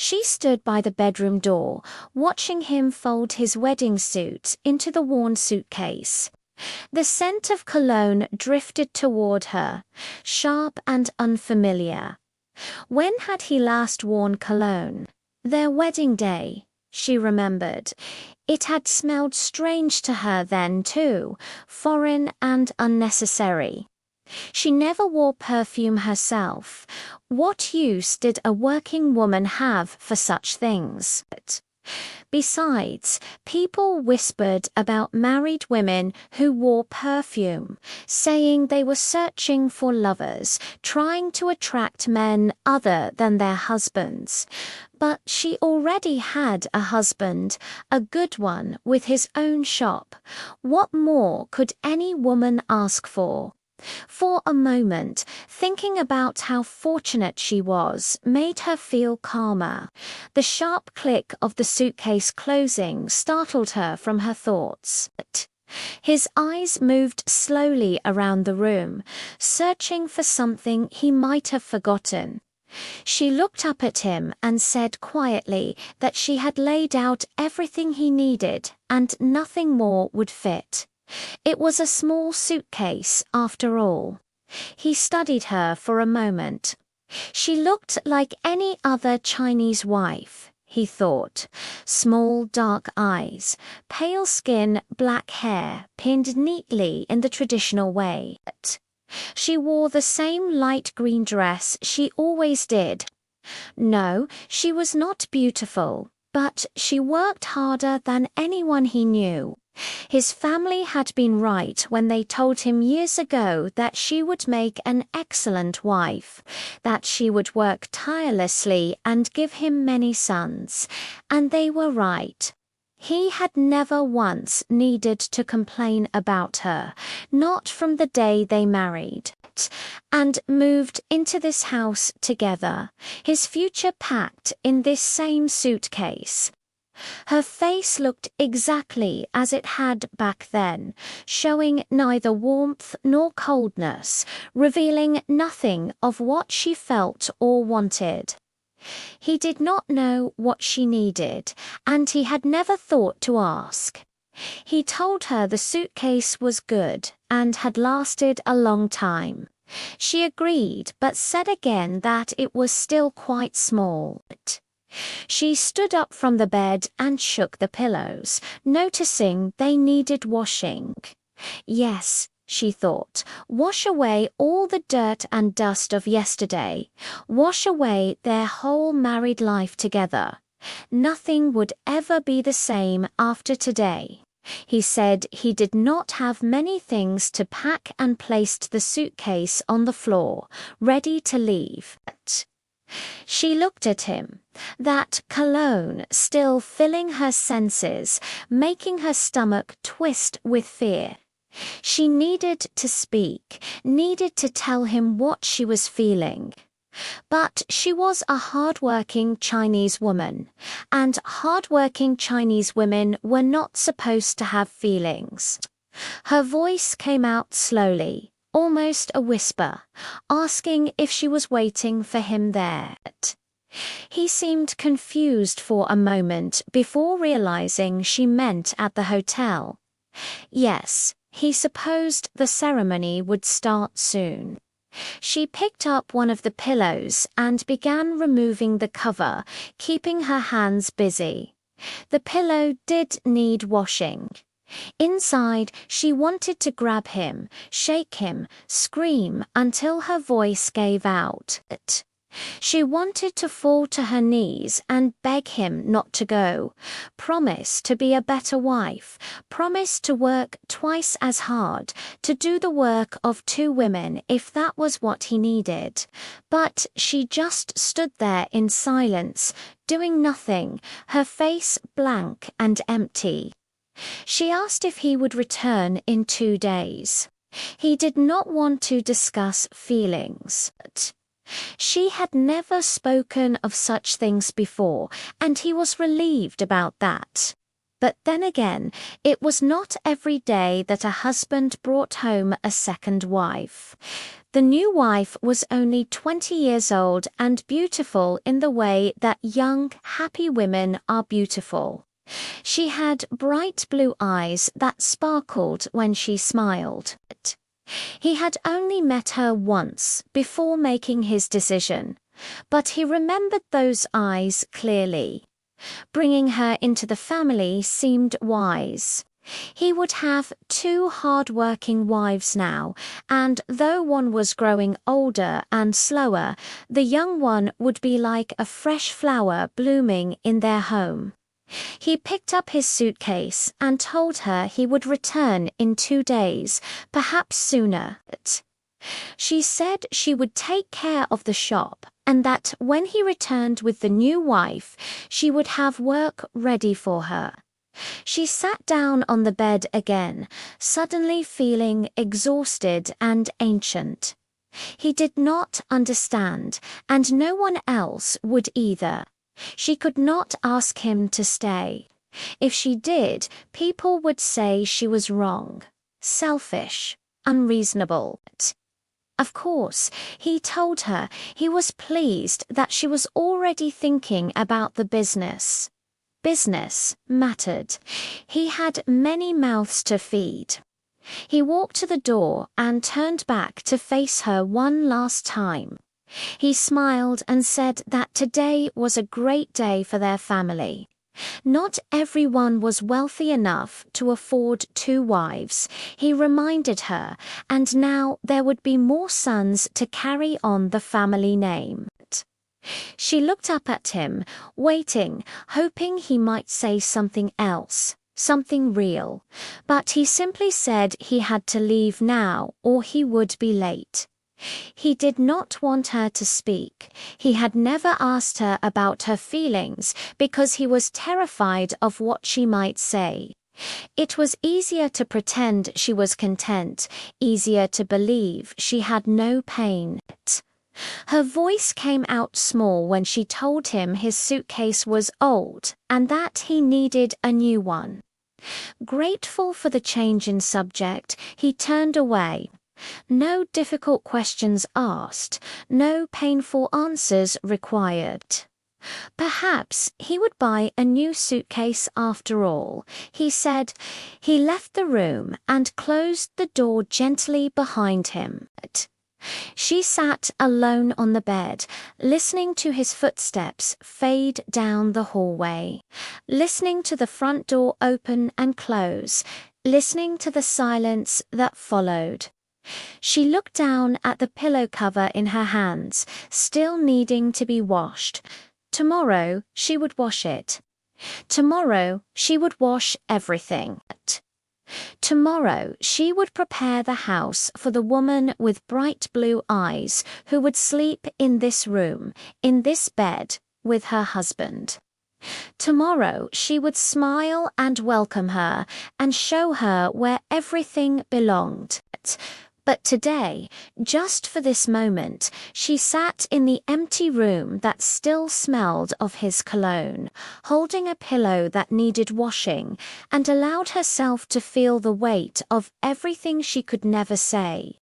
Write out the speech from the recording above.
She stood by the bedroom door, watching him fold his wedding suit into the worn suitcase. The scent of cologne drifted toward her, sharp and unfamiliar. When had he last worn cologne? Their wedding day, she remembered. It had smelled strange to her then too, foreign and unnecessary. She never wore perfume herself. What use did a working woman have for such things? Besides, people whispered about married women who wore perfume, saying they were searching for lovers, trying to attract men other than their husbands. But she already had a husband, a good one, with his own shop. What more could any woman ask for? For a moment, thinking about how fortunate she was made her feel calmer. The sharp click of the suitcase closing startled her from her thoughts. His eyes moved slowly around the room, searching for something he might have forgotten. She looked up at him and said quietly that she had laid out everything he needed and nothing more would fit. It was a small suitcase, after all. He studied her for a moment. She looked like any other Chinese wife, he thought. Small dark eyes, pale skin, black hair, pinned neatly in the traditional way. She wore the same light green dress she always did. No, she was not beautiful, but she worked harder than anyone he knew. His family had been right when they told him years ago that she would make an excellent wife, that she would work tirelessly and give him many sons, and they were right. He had never once needed to complain about her, not from the day they married and moved into this house together, his future packed in this same suitcase. Her face looked exactly as it had back then, showing neither warmth nor coldness, revealing nothing of what she felt or wanted. He did not know what she needed, and he had never thought to ask. He told her the suitcase was good and had lasted a long time. She agreed, but said again that it was still quite small. She stood up from the bed and shook the pillows, noticing they needed washing. Yes, she thought, wash away all the dirt and dust of yesterday, wash away their whole married life together. Nothing would ever be the same after today. He said he did not have many things to pack and placed the suitcase on the floor, ready to leave. She looked at him, that cologne still filling her senses, making her stomach twist with fear. She needed to speak, needed to tell him what she was feeling. But she was a hard-working Chinese woman, and hard-working Chinese women were not supposed to have feelings. Her voice came out slowly, almost a whisper, asking if she was waiting for him there. He seemed confused for a moment before realizing she meant at the hotel. Yes, he supposed the ceremony would start soon. She picked up one of the pillows and began removing the cover, keeping her hands busy. The pillow did need washing. Inside, she wanted to grab him, shake him, scream until her voice gave out. She wanted to fall to her knees and beg him not to go, promise to be a better wife, promise to work twice as hard, to do the work of two women if that was what he needed. But she just stood there in silence, doing nothing, her face blank and empty. She asked if he would return in 2 days. He did not want to discuss feelings. She had never spoken of such things before, and he was relieved about that. But then again, it was not every day that a husband brought home a second wife. The new wife was only 20 years old and beautiful in the way that young, happy women are beautiful. She had bright blue eyes that sparkled when she smiled. He had only met her once before making his decision, but he remembered those eyes clearly. Bringing her into the family seemed wise. He would have 2 hard-working wives now, and though one was growing older and slower, the young one would be like a fresh flower blooming in their home. He picked up his suitcase and told her he would return in 2 days, perhaps sooner. She said she would take care of the shop and that when he returned with the new wife, she would have work ready for her. She sat down on the bed again, suddenly feeling exhausted and ancient. He did not understand, and no one else would either. She could not ask him to stay. If she did, people would say she was wrong, selfish, unreasonable. Of course, he told her he was pleased that she was already thinking about the business. Business mattered. He had many mouths to feed. He walked to the door and turned back to face her one last time. He smiled and said that today was a great day for their family. Not everyone was wealthy enough to afford 2 wives, he reminded her, and now there would be more sons to carry on the family name. She looked up at him, waiting, hoping he might say something else, something real, but he simply said he had to leave now or he would be late. He did not want her to speak. He had never asked her about her feelings because he was terrified of what she might say. It was easier to pretend she was content, easier to believe she had no pain. Her voice came out small when she told him his suitcase was old and that he needed a new one. Grateful for the change in subject, he turned away. No difficult questions asked, no painful answers required. Perhaps he would buy a new suitcase after all, he said. He left the room and closed the door gently behind him. She sat alone on the bed, listening to his footsteps fade down the hallway, listening to the front door open and close, listening to the silence that followed. She looked down at the pillow cover in her hands, still needing to be washed. Tomorrow she would wash it. Tomorrow she would wash everything. Tomorrow she would prepare the house for the woman with bright blue eyes who would sleep in this room, in this bed, with her husband. Tomorrow she would smile and welcome her and show her where everything belonged. But today, just for this moment, she sat in the empty room that still smelled of his cologne, holding a pillow that needed washing, and allowed herself to feel the weight of everything she could never say.